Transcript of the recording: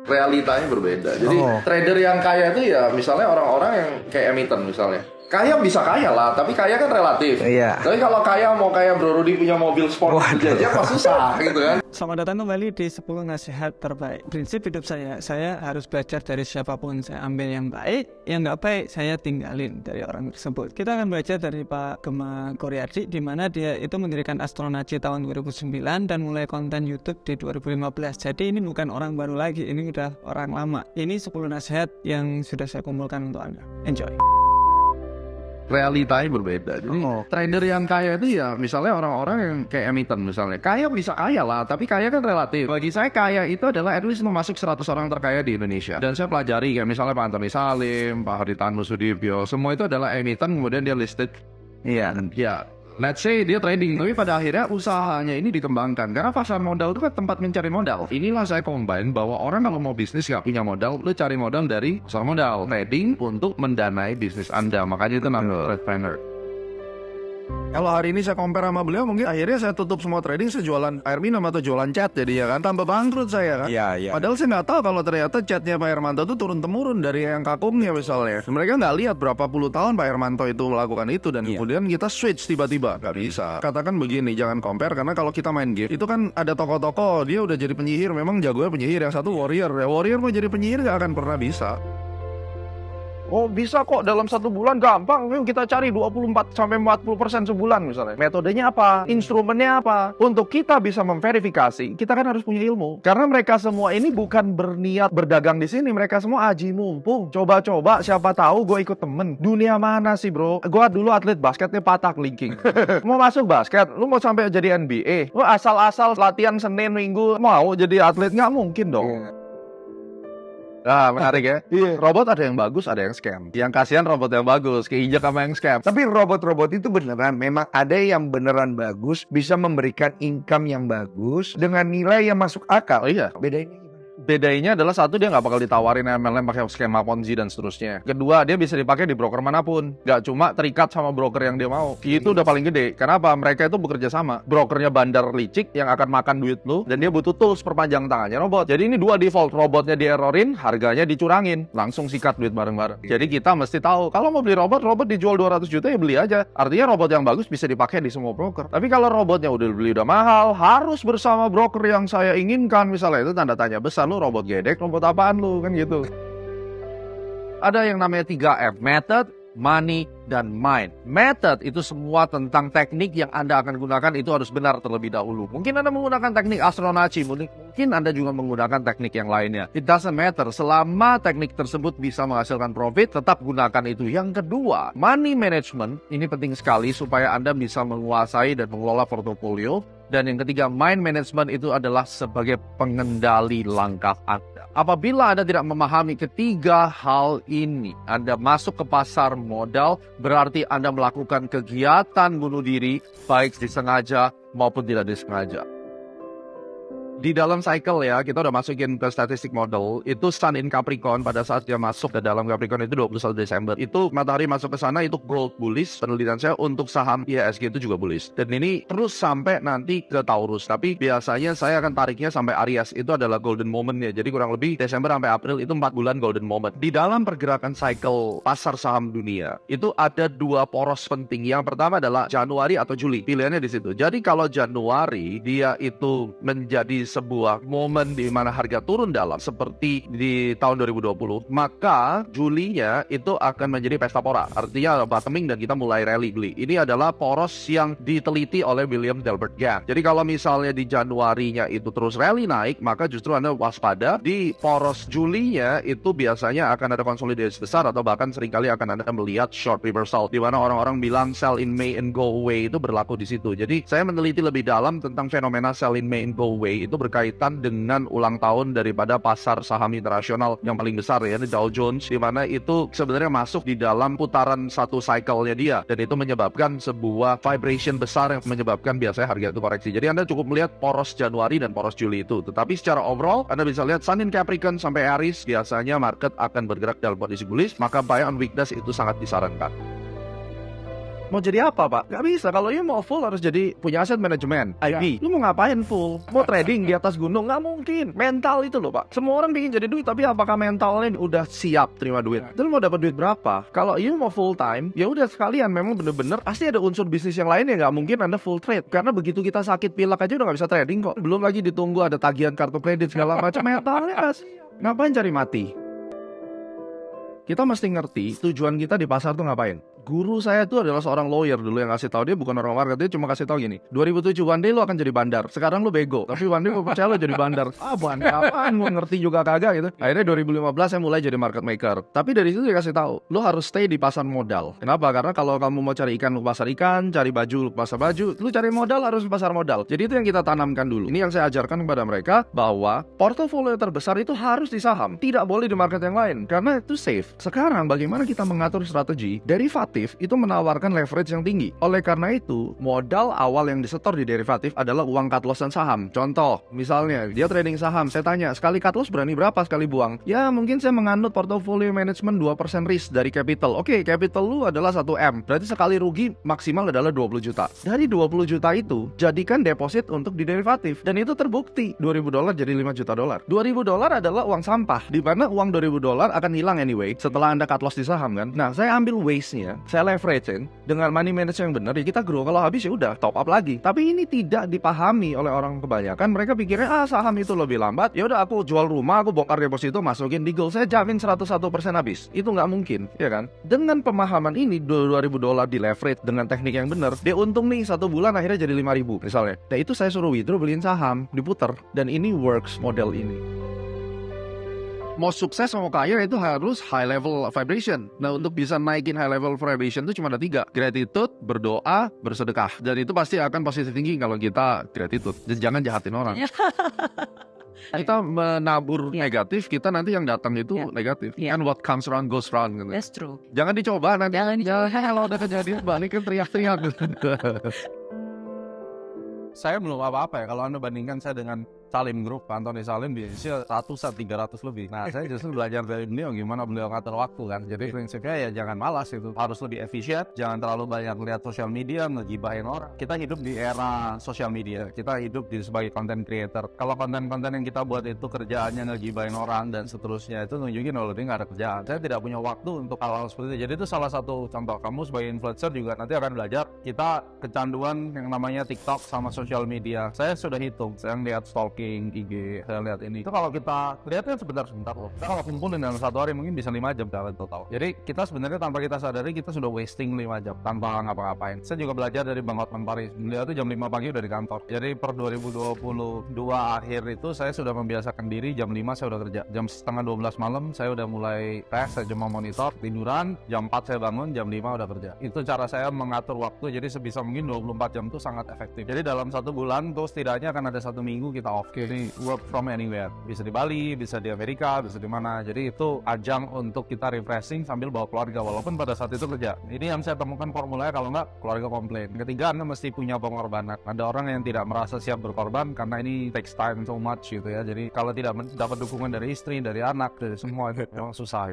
Realitanya berbeda. Jadi trader yang kaya itu ya misalnya orang-orang yang kayak Emiten misalnya. Kaya bisa kaya lah, tapi kaya kan relatif. Iya. Tapi kalau kaya mau kayak Bro Rudy punya mobil sport jajak mah susah gitu kan. Selamat datang kembali di 10 nasihat terbaik. Prinsip hidup saya harus belajar dari siapapun. Saya ambil yang baik, yang nggak baik saya tinggalin dari orang tersebut. Kita akan belajar dari Pak Gemma Koryadi, di mana dia itu mendirikan Astronaci tahun 2009 dan mulai konten YouTube di 2015. Jadi ini bukan orang baru lagi, ini udah orang lama. Ini 10 nasihat yang sudah saya kumpulkan untuk Anda. Enjoy. Realitanya berbeda. Jadi trader yang kaya itu ya misalnya orang-orang yang kayak Emiten misalnya. Kaya bisa kaya lah, tapi kaya kan relatif. Bagi saya kaya itu adalah at least masuk 100 orang terkaya di Indonesia. Dan saya pelajari kayak misalnya Pak Antoni Salim, Pak Haritanu Sudibyo, semua itu adalah Emiten kemudian dia listed. Iya. Ya, let's say dia trading, tapi pada akhirnya usahanya ini dikembangkan. Karena pasar modal itu kan tempat mencari modal. Inilah saya combine bahwa orang kalau mau bisnis gak punya modal, lu cari modal dari pasar modal. Trading untuk mendanai bisnis Anda. Makanya itu namanya trader. Kalau hari ini saya compare sama beliau, mungkin akhirnya saya tutup semua trading, saya jualan air minum atau jualan cat jadinya kan, tambah bangkrut saya kan. Iya. Padahal saya nggak tahu kalau ternyata catnya Pak Hermanto itu turun-temurun dari yang kakungnya misalnya. Mereka nggak lihat berapa puluh tahun Pak Hermanto itu melakukan itu dan kemudian kita switch tiba-tiba. Nggak bisa. Katakan begini, jangan compare karena kalau kita main game, itu kan ada tokoh-tokoh, dia udah jadi penyihir, memang jagonya penyihir, yang satu warrior. Ya, warrior mau jadi penyihir nggak akan pernah bisa. Oh bisa kok dalam 1 bulan gampang. Kita cari 24-40% sebulan misalnya. Metodenya apa? Instrumennya apa? Untuk kita bisa memverifikasi, kita kan harus punya ilmu. Karena mereka semua ini bukan berniat berdagang di sini. Mereka semua aji mumpung. Coba-coba siapa tahu gue ikut temen. Dunia mana sih bro? Gue dulu atlet basketnya patah linking. Mau masuk basket, lu mau sampai jadi NBA. Lu asal-asal latihan Senin Minggu mau jadi atlet, nggak mungkin dong. Nah, menarik ya. Robot ada yang bagus, ada yang scam. Yang kasihan robot yang bagus, keinjak sama yang scam. Tapi robot-robot itu beneran, memang ada yang beneran bagus, bisa memberikan income yang bagus dengan nilai yang masuk akal. Oh iya. Bedanya gimana? Bedanya adalah satu, dia nggak bakal ditawarin MLM pakai skema Ponzi dan seterusnya. Kedua, dia bisa dipakai di broker manapun. Nggak cuma terikat sama broker yang dia mau. Itu udah paling gede. Kenapa? Mereka itu bekerja sama. Brokernya bandar licik yang akan makan duit lu, dan dia butuh tools perpanjang tangannya robot. Jadi ini dua default. Robotnya dierorin, harganya dicurangin. Langsung sikat duit bareng-bareng. Jadi kita mesti tahu, kalau mau beli robot dijual 200 juta ya beli aja. Artinya robot yang bagus bisa dipakai di semua broker. Tapi kalau robotnya udah beli udah mahal, harus bersama broker yang saya inginkan, misalnya, itu tanda tanya besar. Lu robot gedek, robot apaan lu, kan gitu. Ada yang namanya 3M, method, money, dan mind. Method itu semua tentang teknik yang Anda akan gunakan, itu harus benar terlebih dahulu. Mungkin Anda menggunakan teknik Astronaci, mungkin Anda juga menggunakan teknik yang lainnya. It doesn't matter, selama teknik tersebut bisa menghasilkan profit, tetap gunakan itu. Yang kedua, money management, ini penting sekali supaya Anda bisa menguasai dan mengelola portofolio. Dan yang ketiga, mind management itu adalah sebagai pengendali langkah Anda. Apabila Anda tidak memahami ketiga hal ini, Anda masuk ke pasar modal, berarti Anda melakukan kegiatan bunuh diri, baik disengaja maupun tidak disengaja. Di dalam cycle ya, kita udah masukin ke statistik model, itu Sun in Capricorn pada saat dia masuk ke dalam Capricorn itu 21 Desember. Itu matahari masuk ke sana, itu gold bullish. Penelitian saya untuk saham IHSG itu juga bullish. Dan ini terus sampai nanti ke Taurus. Tapi biasanya saya akan tariknya sampai Aries, itu adalah golden moment ya. Jadi kurang lebih Desember sampai April itu 4 bulan golden moment. Di dalam pergerakan cycle pasar saham dunia, itu ada 2 poros penting. Yang pertama adalah Januari atau Juli. Pilihannya di situ. Jadi kalau Januari, dia itu menjadi sebuah momen di mana harga turun dalam seperti di tahun 2020, maka Julinya itu akan menjadi pesta pora, artinya bottoming dan kita mulai rally beli. Ini adalah poros yang diteliti oleh William Delbert Gann. Jadi kalau misalnya di Januarinya itu terus rally naik, maka justru Anda waspada. Di poros Julinya itu biasanya akan ada konsolidasi besar atau bahkan seringkali akan Anda melihat short reversal, di mana orang-orang bilang sell in May and go away itu berlaku di situ. Jadi saya meneliti lebih dalam tentang fenomena sell in May and go away itu berkaitan dengan ulang tahun daripada pasar saham internasional yang paling besar ya, Dow Jones, di mana itu sebenarnya masuk di dalam putaran satu cycle-nya dia, dan itu menyebabkan sebuah vibration besar yang menyebabkan biasanya harga itu koreksi. Jadi Anda cukup melihat poros Januari dan poros Juli itu. Tetapi secara overall Anda bisa lihat Sun in Capricorn sampai Aries, biasanya market akan bergerak dalam kondisi bullish, maka buy on weakness itu sangat disarankan. Mau jadi apa, Pak? Gak bisa. Kalau you mau full harus jadi punya aset manajemen, IP. Lu mau ngapain full? Mau trading di atas gunung? Nggak mungkin. Mental itu loh, Pak. Semua orang ingin jadi duit, tapi apakah mentalnya udah siap terima duit? Terus mau dapat duit berapa? Kalau you mau full time, ya udah sekalian. Memang bener-bener pasti ada unsur bisnis yang lain yang nggak mungkin Anda full trade. Karena begitu kita sakit pilek aja udah nggak bisa trading kok. Belum lagi ditunggu ada tagihan kartu kredit segala macam. Mentalnya nggak siap. Ngapain cari mati? Kita mesti ngerti tujuan kita di pasar tuh ngapain. Guru saya itu adalah seorang lawyer dulu yang kasih tahu, dia bukan orang market, dia cuma kasih tahu gini, 2007 one day lo akan jadi bandar. Sekarang lo bego, tapi one day gue percaya lo jadi bandar. Bandar apaan, gue ngerti juga kagak gitu. Akhirnya 2015 saya mulai jadi market maker. Tapi dari situ dia kasih tahu, lo harus stay di pasar modal. Kenapa? Karena kalau kamu mau cari ikan lo ke pasar ikan, cari baju lo ke pasar baju, lo cari modal harus di pasar modal. Jadi itu yang kita tanamkan dulu. Ini yang saya ajarkan kepada mereka, bahwa portofolio terbesar itu harus di saham, tidak boleh di market yang lain, karena itu safe. Sekarang bagaimana kita mengatur strategi derivatif itu menawarkan leverage yang tinggi. Oleh karena itu, modal awal yang disetor di derivatif adalah uang cut loss dan saham. Contoh, misalnya dia trading saham, saya tanya, sekali cut loss berani berapa sekali buang? Ya, mungkin saya menganut portfolio management 2% risk dari capital. Oke, capital lu adalah 1M. Berarti sekali rugi maksimal adalah 20 juta. Dari 20 juta itu, jadikan deposit untuk di derivatif. Dan itu terbukti. $2.000 jadi $5 juta. $2.000 adalah uang sampah, di mana uang $2.000 akan hilang anyway setelah Anda cut loss di saham kan. Nah, saya ambil waste-nya, saya leverage dengan money management yang benar, ya kita grow. Kalau habis ya udah top up lagi. Tapi ini tidak dipahami oleh orang kebanyakan. Mereka pikirnya saham itu lebih lambat, ya udah aku jual rumah, aku bongkar deposito, masukin di gold, saya jamin 101% habis. Itu nggak mungkin, ya kan? Dengan pemahaman ini, $2.000 di leverage dengan teknik yang benar, dia untung nih 1 bulan akhirnya jadi 5.000 misalnya. Nah itu saya suruh withdraw, beliin saham, diputer, dan ini works model ini. Mau sukses mau kaya itu harus high level vibration. Nah untuk bisa naikin high level vibration itu cuma ada 3. Gratitude, berdoa, bersedekah. Dan itu pasti akan positive thinking kalau kita gratitude. Dan jangan jahatin orang. Kita menabur negatif, kita nanti yang datang itu negatif. And what comes around goes around gitu. That's true. Jangan dicoba nanti. Jangan dicoba. Kalau udah kejadian balik kan teriak-teriak gitu. Saya belum apa-apa ya kalau Anda bandingkan saya dengan Salim Group, Antoni Salim bisnisnya 300 lebih. Nah, saya justru belajar dari beliau gimana beliau ngatur waktu kan. Jadi prinsipnya ya jangan malas itu. Harus lebih efisien, jangan terlalu banyak lihat sosial media, ngegibahin orang. Kita hidup di era sosial media. Kita hidup sebagai content creator. Kalau konten-konten yang kita buat itu kerjaannya ngegibahin orang dan seterusnya, itu nunjukin kalau dia nggak ada kerjaan. Saya tidak punya waktu untuk hal-hal seperti itu. Jadi itu salah satu contoh. Kamu sebagai influencer juga nanti akan belajar. Kita kecanduan yang namanya TikTok sama sosial media. Saya sudah hitung. Saya lihat IG, saya lihat ini. Itu kalau kita lihatnya sebentar-sebentar loh. Kita kalau kumpulin dalam 1 hari mungkin bisa 5 jam total. Jadi kita sebenarnya tanpa kita sadari kita sudah wasting 5 jam tanpa ngapa-ngapain. Saya juga belajar dari Bang Hotman Paris. Beliau tuh jam 5 pagi udah di kantor. Jadi per 2022 akhir itu saya sudah membiasakan diri jam 5 saya udah kerja. Jam setengah 12 malam saya udah mulai tes, saya cuma monitor, tiduran, jam 4 saya bangun, jam 5 udah kerja. Itu cara saya mengatur waktu, jadi sebisa mungkin 24 jam itu sangat efektif. Jadi dalam 1 bulan tuh setidaknya akan ada 1 minggu kita off. Ini work from anywhere. Bisa di Bali, bisa di Amerika, bisa di mana. Jadi itu ajang untuk kita refreshing sambil bawa keluarga walaupun pada saat itu kerja. Ini yang saya temukan formulanya, kalau nggak keluarga komplain. Ketiga, Anda mesti punya pengorbanan. Ada orang yang tidak merasa siap berkorban karena ini takes time so much gitu ya. Jadi kalau tidak dapat dukungan dari istri, dari anak, dari semua itu memang susah.